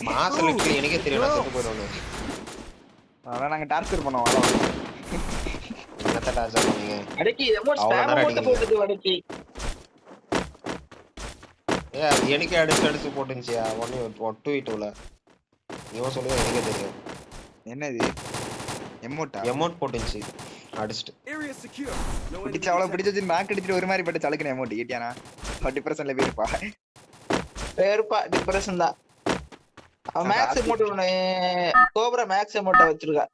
மாசம் லிட்டர் எனக்கே தெரியும் நான் செத்து போயிடுவேன். அதான் நாங்க டார்ச்சர் பண்ணுவோம். என்னத்த டார்ச்சர் பண்ணீங்க? அடக்கி எமோட் ஸ்பாம் போட்டு போடுது அடக்கி. அது எனக்கே அடிச்சு போட்டுருந்துச்சியா 1v2ல. இவன் சொல்லுது எனக்கே தெரியும். என்னது எமோட்டா? எமோட் போட்டுருந்துச்சு அடிச்சுட்டு. பிடிச்ச அவ்வளவு பிடிச்சு வச்சு நாக்கு அடிச்சுட்டு ஒரு மாதிரி பட்டு சலுக்குன எமோட் கேட்டியானா? டிப்ரெஷன்ல போயிருப்பா. பேருப்பா டிப்ரெஷன் தான். அவன் மேக்ஸ் எமோட் ஒன்னு கோப்ரா மேக்ஸ் எமோட்டை வச்சிருக்கா.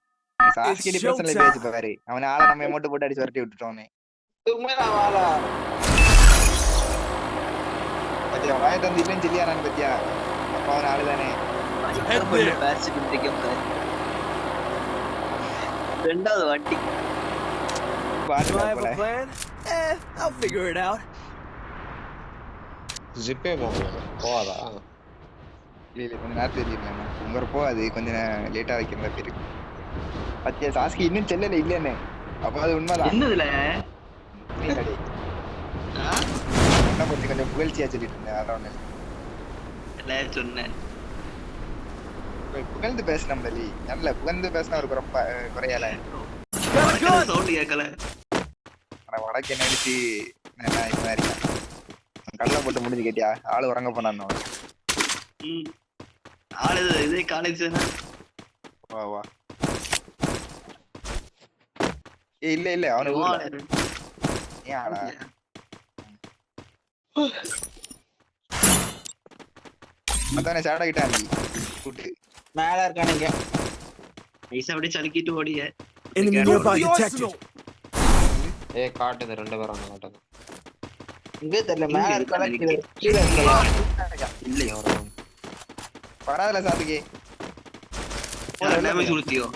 சாஸ்கி டிப்ரெஷன்ல போய் வச்சு பாரு. அவன ஆள நம்ம எமோட் போட்டு அடிச்சு வரட்டி விட்டுட்டோனே. உண்மையா நான் வாளா. பத்தியா வாய தந்து இல்லன்னு சொல்லியானான்னு பத்தியா? அப்ப அவன் ஆளு தானே. ரெண்டாவது வண்டி ஜிப்பே போவாதா? இல்ல கொஞ்ச நேரம் தெரியல. உங்க போகாது கொஞ்சம் லேட்டா வைக்கிறதா பேரு. பத்தியா சாஸ்கி இன்னும் செல்லல இல்லன்னு. அப்ப அது உண்மைதான். என்னதுல என்ன பத்தி கொஞ்சம் புகழ்ச்சியா சொல்லிட்டு இருந்தேன். அதான் ஒண்ணு சொன்னேன். புகழ்ந்து பேசினோம் தலி. நல்ல புகழ்ந்து பேசின ஒரு குறையால சவுண்ட் கேட்கல. ஆனா வடக்கு என்ன அடிச்சு இப்ப இருக்கேன். கடலை போட்டு முடிஞ்சு கேட்டியா? ஆளு உறங்க போனான்னு. ஆளு இதே காலேஜ் வா வா. இல்ல இல்ல அவனுக்கு ஏன் ஆளா? அதானே சேட கிட்டாங்க கூட்டு மேல இருக்கானுங்க. ஐசா அப்படியே சலுக்கிட்டு ஓடிய. காட்டுது 2 பேரும் அங்க காட்டுது. இங்கே தெரியல மேல இருக்கால கீழ இருக்கலாம். இல்லையா வரும். வராதுல சாத்துக்கு. டேமேஜ் கொடுத்தியோ?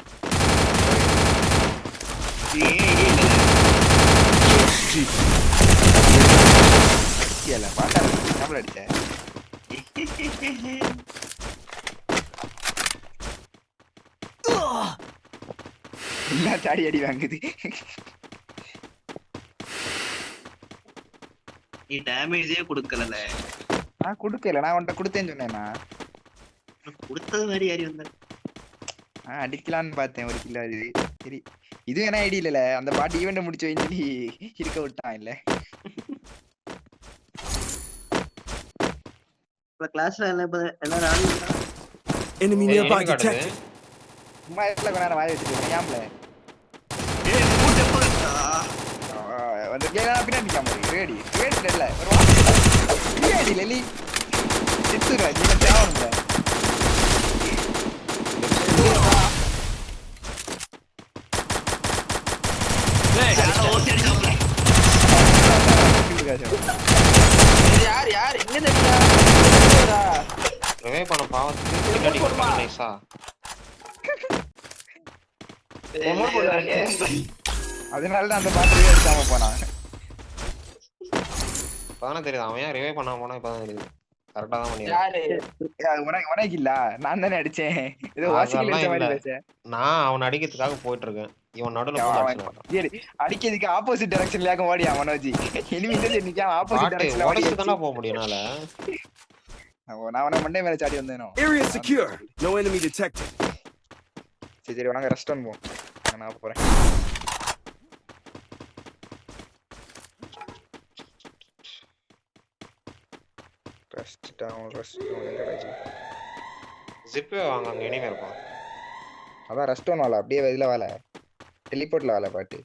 இல்ல பாட்டா நம்மள அடிச்ச. என்ன சாடி அடி வாங்குது. நீ டேமேஜே கொடுக்கலல. நான் கொடுக்கல. நான் உன்கிட்ட கொடுத்தேன்னு சொன்னேனா? கொடுத்தது மாதிரி யாரி வந்த? அடிக்கலான்னு பார்த்தேன் ஒரு கிலோ. அது சரி இது என்ன ஐடி இல்லல. அந்த பாட்டு ஈவெண்ட் முடிச்சு வைன்னு சொல்லி இருக்க விட்டான் இல்ல. கிளாஸ்ல எல்லாரும் ஆடினா enemy nearby detected. சும்மா இடத்துல கொஞ்ச நேரம் வாய் வச்சுட்டு ஏம்ல வந்து கேளா பின்னாடி நிக்காம ரெடி ரெடி இல்ல ஒரு ரெடி லலி சித்துரா நீ தேவம்ல. யார் எங்க தெரியா ரிவைவ் பண்ண பாவத்துக்கு பின்னாடி போடுமா நைஸா. அதனால தான் அந்த பாட்டிலே எடுக்காம போனான். இப்பதானே தெரியுது அவன் ஏன் ரிவைவ் பண்ணாம போனா. இப்பதான் தெரியுது. கரெக்டா தான் பண்ணிருக்கான். உனக்கு இல்ல நான் தானே அடிச்சேன். ஏதோ வாசிக்கல அடிச்ச மாதிரி பேச. நான் அவன் அடிக்கிறதுக்காக போயிட்டு இருக்கேன். இவன் நடுவுல போய் அடிக்கிறதுக்கு ஆப்போசிட் டைரக்ஷன்லயாக்க ஓடியா மனோஜி. எனிமி இல்ல நிக்காம ஆப்போசிட் டைரக்ஷன்ல ஓடி தான போக முடியும்னால. நான் அவன மண்டே மேல சாடி வந்தேனோ. Area secure. No enemy detected. சரி வாங்க ரெஸ்ட் பண்ணுவோம். நான் போறேன். ரெஸ்ட் டவுன் எங்கடா ஜிப் வாங்க அங்க எனிமே இருப்பான். அதான் ரெஸ்ட் டவுன் வால அப்படியே இதுல வால டெலிபோர்ட்ல வால பாட்டு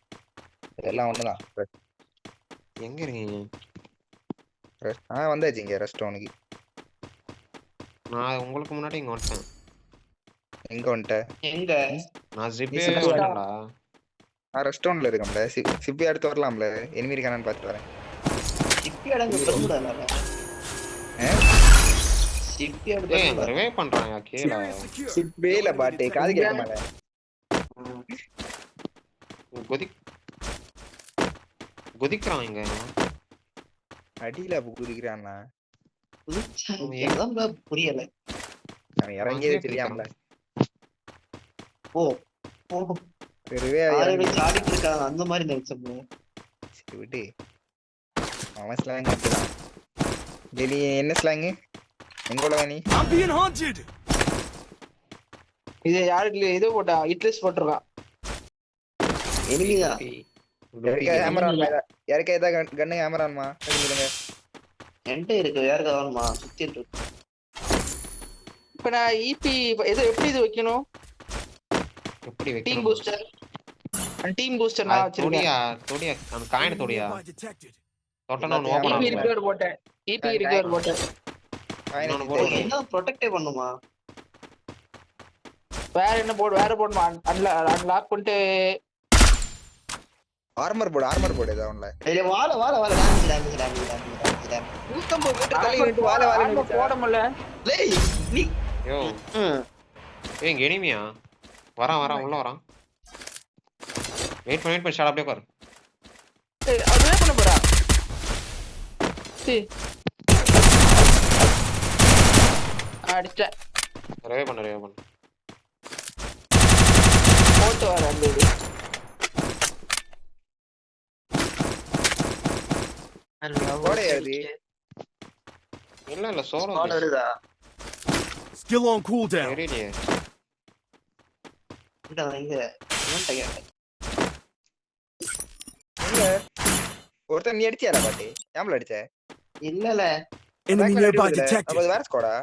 எல்லாம் ஒண்ணுதான். எங்க இருக்கீங்க? வந்தாச்சு இங்க ரெஸ்ட் டவுனுக்கு. நான் உங்களுக்கு முன்னாடி இங்க வந்துட்டேன். எங்க வந்துட்ட? எங்க நான் ஜிப்பே வரேன்டா. நான் ரெஸ்ட் டவுன்ல இருக்கேன்ல. சிப்பி அடுத்து வரலாம்ல. எனிமி இருக்கானு பார்த்து வரேன். சிப்பி அடங்க போடுடா. சிப்பி அடங்க ஏய் ரிவைவ் பண்றாங்க கீழ. சிப்பேல பாட்டே காது கேட்க மாட்டே. குதிக்கிறான் இங்க. அடியில குதிக்கிறான்னா புரியல. அவன் இறங்கியே தெரியாமல. ஓ சாடிட்டு இருக்காங்க அந்த மாதிரி நினைச்சோம். சரி விட்டு அவன் ஸ்லாங் அப்படிதான். டெய்லி என்ன ஸ்லாங்? எங்க உள்ள நீ I'm being haunted. இது யாருக்கு இது போட்டா இட்லிஸ் போட்டிருக்கான். எனிமிதான். யாருக்கா கேமரா யாருக்கா ஏதா கண்ணு கேமராமா சொல்லுங்க. என்கிட்ட இருக்கு, யாருக்கு வேணுமா? சுத்திட்டு இருக்கு. இப்ப நான் இபி இது எப்படி இது வைக்கணும்? எப்படி டீம் வைக்கணும்? பூஸ்டர். டீம் பூஸ்டர் நான் வச்சிருக்கேன். தொடியா அந்த காயின் Enemy தொடியா nearby detected. தொட்டன ஒன்று ஆமா, ஓப்பன் இபி ஆகும். ரிப்பேர் போட்டேன். இபி ரிப்பேர் போட்டேன். இன்னொன்னு ஓ, போடு. என்ன ப்ரொடெக்டே பண்ணுமா? வேற என்ன போடு வேற போடுமா? அன்லாக் பண்ணிட்டு ஆர்மர் போடு ஏதா ஒண்ணல. இல்ல வால டேமேஜ். 150 மீட்டர் தள்ளி நின்னு வால போட முடியல. டேய் நீ யோ ஏய் இங்க எனிமியா? வரான் உள்ள வரான். வெயிட் பண்ணி ஷாட் அப்படியே பாரு. அதுவே பண்ண போறா. சீ அடிச்ச ரேவ் பண்ணு. போட்டு வர அந்த இது. போடே அது. இல்ல சோலோ ஸ்குவாட் வருதா? Still on cooldown. தெரியலையே. இந்த இங்க இவன்ட்ட கேட்டேன். ஒருத்தன் நீ அடிச்சியாடா பாட்டி? ஏம்ல அடிச்ச? இல்லல Enemy nearby அப்ப detected. அது வேற ஸ்குவாடா?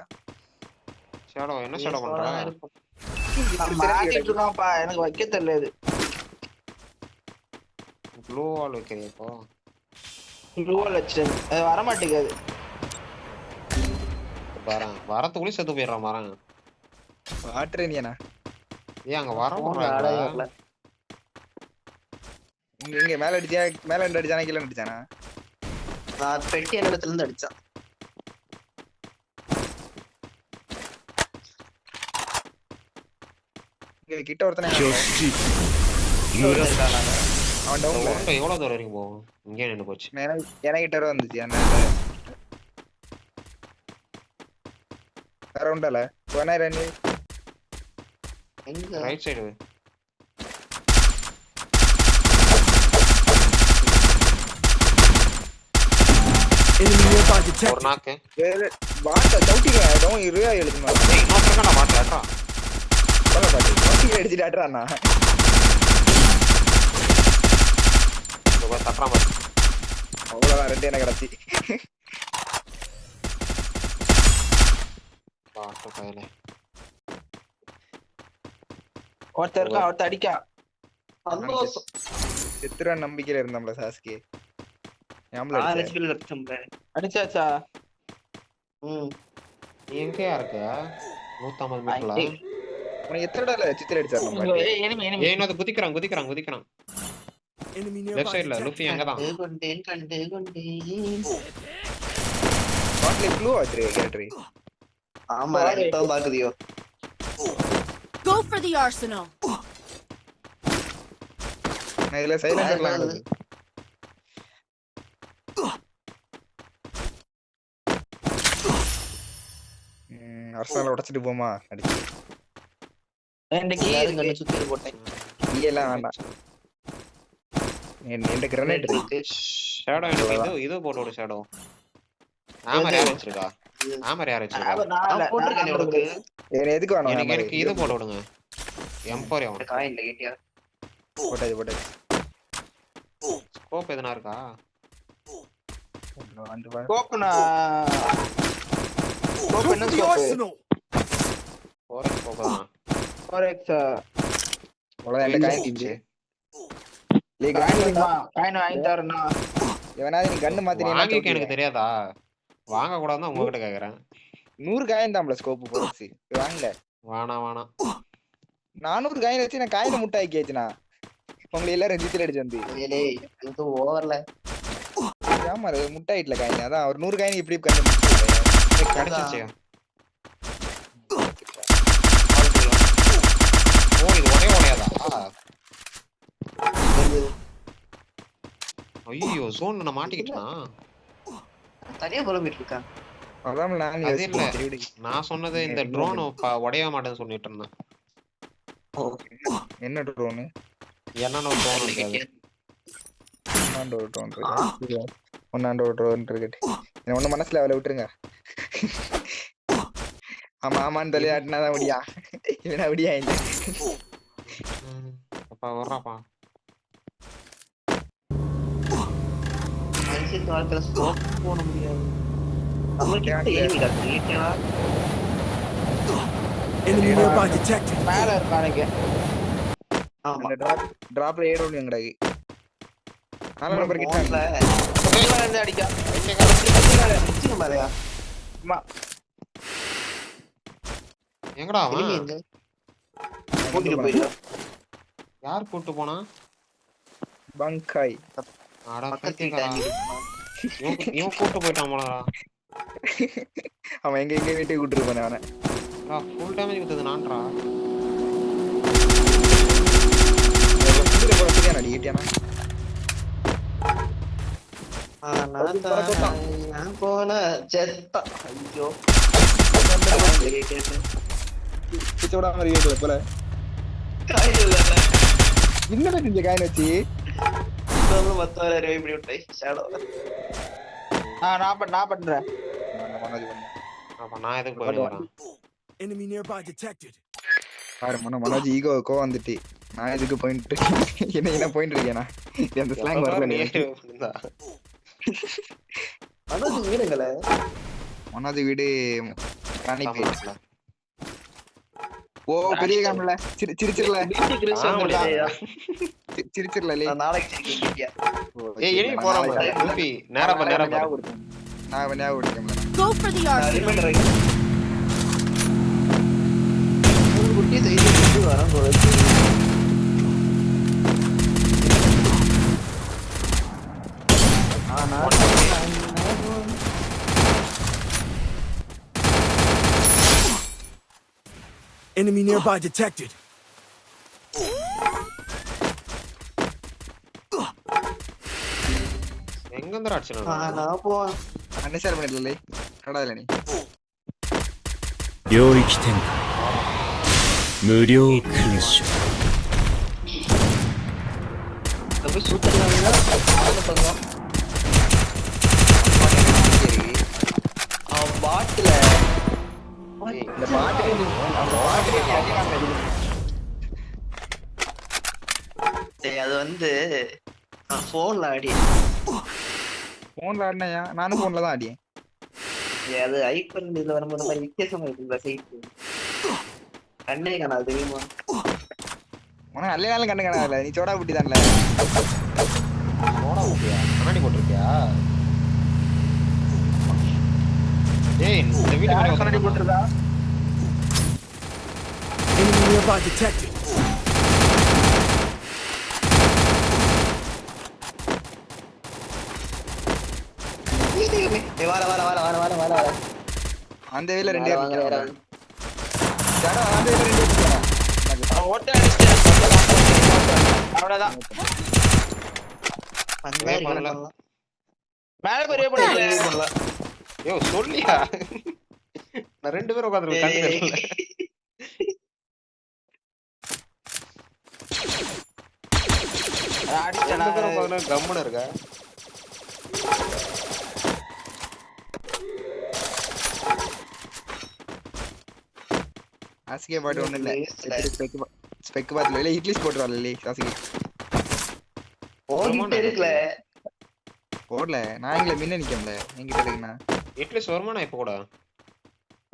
ஷாடோ என்ன ஷாடோ பண்றா? மாத்திட்டு இருக்கான்ப்பா, எனக்கு வைக்க தெரியல இது. ப்ளூ வால் வைக்கிறியா இப்போ? க்ளூவல் வச்சிட்டேன். அது வர மாட்டேங்குது. வரத்துக்குள்ளே செத்து போயிடுறான் மரம். ஆட்ரேனியனா? ஏன் அங்க வர போன்ல விடுறாங்களா? வரல. இங்க மேல அடிச்சானா கீழ அடிச்சானா? நான் பெட்டி இடத்துல இருந்து அடிச்சான். இங்க கிட்ட ஒருத்தனே Just cheap. அவன் டவுன்ல. உருண்டை எவ்வளவு தூரம் வரைக்கும் போகும்? இங்கே நின்று போச்சு. எனக்கிட்ட வந்துச்சு என்ன அரவுண்டால போனா ரன் எங்க ரைட் சைடு Enemy nearby ஒரு detected. நாக்கு. பாட்ட சவுட்டிங்க டவுன் இருயா எழுதுமா ஏய் இன்னொருத்தங்க நான் மாட்டேறா. போல பாட்டி சவுட்டிங்க அடிச்சிட்டாடா இது தட்டற மாதிரி. அவ்வளவுதான் ரெண்டு என்ன கிடச்சி பாட்டு பையலே. ஒருத்தர் அடிக்கா. சந்தோஷம். எத்தனை நம்பிக்கையில இருந்தோம்ல சாஸ்கி ஞாபகம் 6 அடிச்சேன். ஹெச்பி எடுத்துட்டேன். அடிச்சாச்சா? நீ எங்கயா இருக்க? 150 மீட்டர்ல. உனக்கு எத்தனை சித்திர அடிச்சாரு நம்ம பாட்டி? ஏய் இன்னொரு குதிக்கறான். Enemy லெஃப்ட் nearby சைடுல detected. லுஃபி அங்கதான். கொண்டேன். பாட்ல க்ளூ ஆச்சு கேட்டரி. ஆமா இப்ப பாக்குதியோ. Go for the arsenal. நான் இதுல சைலன்சர்லாம் கிடக்கு. அர்சனல் உடைச்சிட்டு போமா அடிச்சு. கண்ணு சுத்தி போட்டேன். எல்லாம் வேண்டாம். என்கிட்ட கிரனேட் இருக்கு. ஷேடோ எனக்கு இது போட்டு விடு ஷேடோ. ஆமர் யார் வச்சிருக்கா? நான் போட்டிருக்கேன் உனக்கு. எதுக்கு வேணும்? எனக்கு இது போட்டு விடுங்க. M4 காயின்ல கேட்டியா? போட்டாச்சு. ஸ்கோப் எதுனா இருக்கா? கோப்னா கோப் என்ன Go for the scope? arsenal. ஒரே ஸ்கோப் தான். 4x அவ்வளவுதான் என்கிட்ட காயின் இருந்துச்சு. காயின் வாங்கி தரேன்னா எவனாவது நீ கண்ணு மாத்தி வாங்கிக்க எனக்கு தெரியாதா? வாங்க கூடாதுன்னு உங்ககிட்ட கேக்குறேன். 100 காயின் தான்ல ஸ்கோப் போடுச்சு. வாங்கல. வேணாம். 400 காயின் வச்சு நான் காயின முட்டை ஆக்கியாச்சுனா. உங்களை எல்லாரும் ஜித்தில அடிச்சு வந்து. ஏய் இது ஓவர்ல. ஆமா அது முட்டை ஆயிட்டல காயின். அதான் ஒரு 100 காயின் இப்படி கண்ணு கிடைச்சிச்சு. ஓ இது உடையாதா? ஐயோ ஜோன்ல நான் மாட்டிக்கிட்டேனா? தனியா புலம்பிட்டு இருக்கான். அதான் நான் அது இல்ல. நான் சொன்னது இந்த ட்ரோன் உடையவே மாட்டேன்னு சொல்லிட்டு இருந்தேன். என்ன ட்ரோன்? என்னன்னு ஒரு ட்ரோன் இருக்காது. ஒன்னாண்டு ஒரு ட்ரோன் இருக்கு. என்ன ஒண்ணு மனசுல அவளை விட்டுருங்க. ஆமா ஆமான்னு தலையாட்டினாதான் முடியா இவனா முடியா இல்ல அப்பா வர்றாப்பா. மனுஷன் வாழ்க்கையில ஸ்கோப் போட முடியாது. நம்மளுக்கு இப்ப enemy காட்டுது, இல்லையா? Enemy nearby detected. மேல இருக்கானுங்க. ஆமா. அந்த டிராப்ல ஏறணும் எங்கடாக்கு 4 நம்பர் கிட்ட போன்ல கீழ இருந்து அடிக்கா. நிச்சயம் பாருயா. அம்மா, எங்கடா அவன்? enemy எங்க? கூட்டிட்டு போயிடலாம். யார் கூட்டு போனா? பங்காய் அட பக்கத்து பைத்தியக்காரா. வீட்டாண்டி இருப்பான். இவன் கூட்டு போயிட்டான் போலடா. அவன் எங்க வீட்டுக்கு கூட்டிட்டு போனேன் அவனை ஃபுல் டேமேஜ் கொடுத்தது நான்டா. ஏட்டியானா நான் போன செத்தா. ஐயோ பிச்சோட மாதிரி கேட்கல போல காயில் இல்ல என்னடா செஞ்ச காயின் வச்சு மத்தவரை ரிவைவ் பண்ணி விட்டேன். ஷேடோ நான் பண்றேன். அப்ப நான் எதுக்கு போயிடுறேன்? Enemy nearby detected. பாரு மனோஜ் ஈகோ கோவம் வந்துட்டு நான் எதுக்கு போயிட்டு என்ன போயிட்டு இருக்கேனா அந்த ஸ்லாங் வரல நீ அதான் வீடுங்களே. மனோஜ் வீடு ராணி பேட் ஓ பெரிய காமல சிரிச்சிரல சிரிச்சிரல நாளைக்கு கேட்டியா? ஏய் எனிமி போறான் பாரு. லூபி நேரா பாரு. நான் ஞாபகம் வச்சிருக்கேன் Go for the arsenal. ஒரு குட்டி செய்து வரோம் போது. ஆனா Enemy nearby detected. எங்க இருந்து அடிச்சனா? நான் போவேன். அன்னிசார் பண்ணிடல கடாதல நீ 領域展開無料勲章 போய் சூத்தறிவாங்களா? பண்ணுவோம். அவன் பாட்டுல இந்த பாட்டு அது வந்து நான் போன்ல ஆடி. போன்ல ஆடினாயா நானும் போன்ல தான் ஆடியேன் அது ஐபோன் இதுல வரும்போது மாதிரி வித்தியாசமா இருக்குல்ல சைட்டு. கண்ணே காணாது தெரியுமா? உனக்கு நல்ல நாளும் கண்ணு காணாதுல நீ சோடா புட்டி தான்ல போடா ஓகேயா? கண்ணாடி போட்டுருக்கியா? ஏய் இந்த வீட்டு மேல கண்ணாடி போட்டுருக்கா? Enemy nearby detected. வர அந்த வேல ரெண்டே வாங்க வேற ஜாடா அந்த வேல ரெண்டே இருக்காங்க அவன் ஓட்ட அடிச்சிட்டான். அவ்வளவுதான். மேல போய் ரே பண்ணல. யோ சொல்லியா? நான் ரெண்டு பேரும் உட்கார்ந்து கண்ணு தெரியல. அடிச்சனா ரெண்டு பேரும் உட்கார்ந்து கம்முன இருக்க. ஆசிகே பாட்டு ஒண்ணு இல்ல ஸ்பெக் பாத்துல இல்ல இட்லிஸ் போட்டுறல இல்ல ஆசிகே ஓடிட்டே இருக்கல. போடல நான் இங்க மின்ன நிக்கம்ல என்கிட்ட இருக்குனா இட்லிஸ் வருமானா இப்ப கூட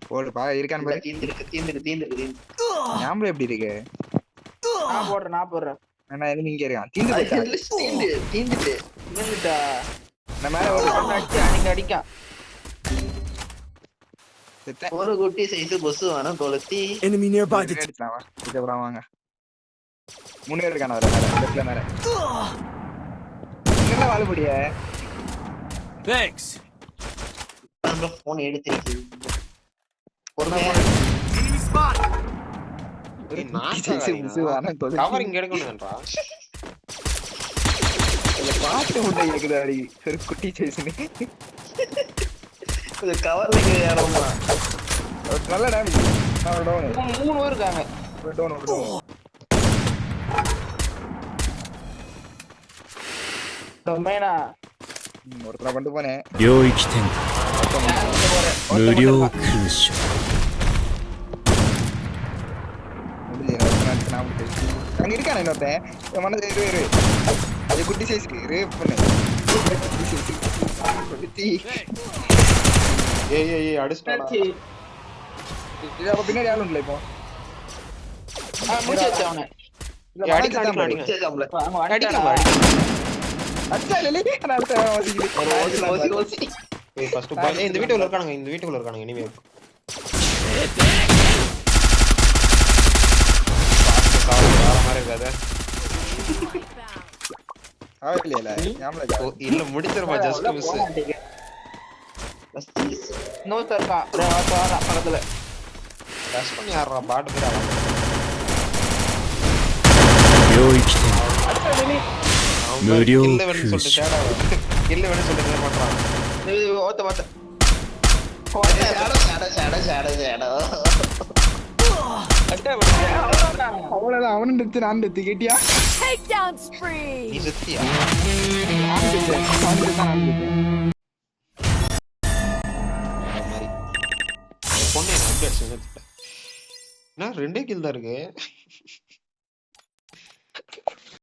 போடு பா இருக்கான்னு பாரு தீந்துருக்கு. ஞாபகம் எப்படி இருக்கு நான் போடுறேன். நான் எதுவும் இங்க இருக்கான் தீந்து போச்சா தீந்துட்டு நின்னுட்டா. நான் மேல ஒரு அடிச்சு அன்னைக்கு அடிக்கான். செத்த ஒரு குட்டி சைஸ் பொசு வேணும் கொளுத்தி. Enemy nearby detected. அடிச்சாவா இத போறா வாங்க முன்னே இருக்கான வர மேல லெஃப்ட்ல மேல என்ன வாழுபடிய Thanks. நம்ம போன் எடுத்துருக்கு. ஒரு Enemy spot. ஏய் நான் கவரிங் எடுக்கணும்ன்றா. இந்த பாட்டு முட்டை இருக்குது அடி ஒரு குட்டி சைஸ்னு கொஞ்சம் கவர்ல ஏறோமா? நல்ல டேமேஜ் நான் டவுன் 3 பேர் இருக்காங்க. டவுன் டொமைனா ஒருத்தர பண்ணிட்டு போனேன் 領域展開無料勲章 அங்க இருக்கானே இன்னொருத்தன் என் மனதை இரு அது குட்டி சைஸ் ரேப் பண்ணு குட்டி size. குட்டி. ஏய் அடிச்சிட்டாடா. இது அப்ப பின்னாடி ஆளும் இல்லை இப்போ முடிச்சு வச்சு அவனை இல்ல, ஏய், அடிக்கலாம், மனதை அடிக்கலாம், தான் அடிக்கலாம். அவங்க அடிக்கலாம், வந்துட்டாடா. அடிக்கலாம். அடிச்சா இல்லையே, நான் அடுத்த வாசிக்கிறேன். ஏய் ஃபர்ஸ்ட் பால். ஏய் இந்த வீட்டுக்குள்ள இருக்கானுங்க, இந்த வீட்டுக்குள்ள இருக்கானுங்க இனிமே. வேற மாதிரி இருக்காது. இல்ல ஞாபகம் ஓ, இல்ல முடிச்சிருமா ஜஸ்ட் மிஸ். இன்னொருத்தன் இருக்கான் பக்கத்துல டச் பண்ணி ஆடுறா பாட் பேர் ஆடுறா. 領域展 無料 கில்ல வேணும்னு 空 சொல்லிட்டு 襲 சேடா கில்ல வேணும்னு சொல்லிட்டு என்ன பண்றான்? ஓத்த அவ்வளவுதான் அவனும் எடுத்து நான் எடுத்து கேட்டியா Takedown நீ spree! செத்தியா? அவன் எடுத்து நான் எடுத்தேன். அந்த மாதிரி பொண்ணு என்ன அப்டேட் செஞ்சுட்டு என்ன 2 கில் தான் இருக்கு.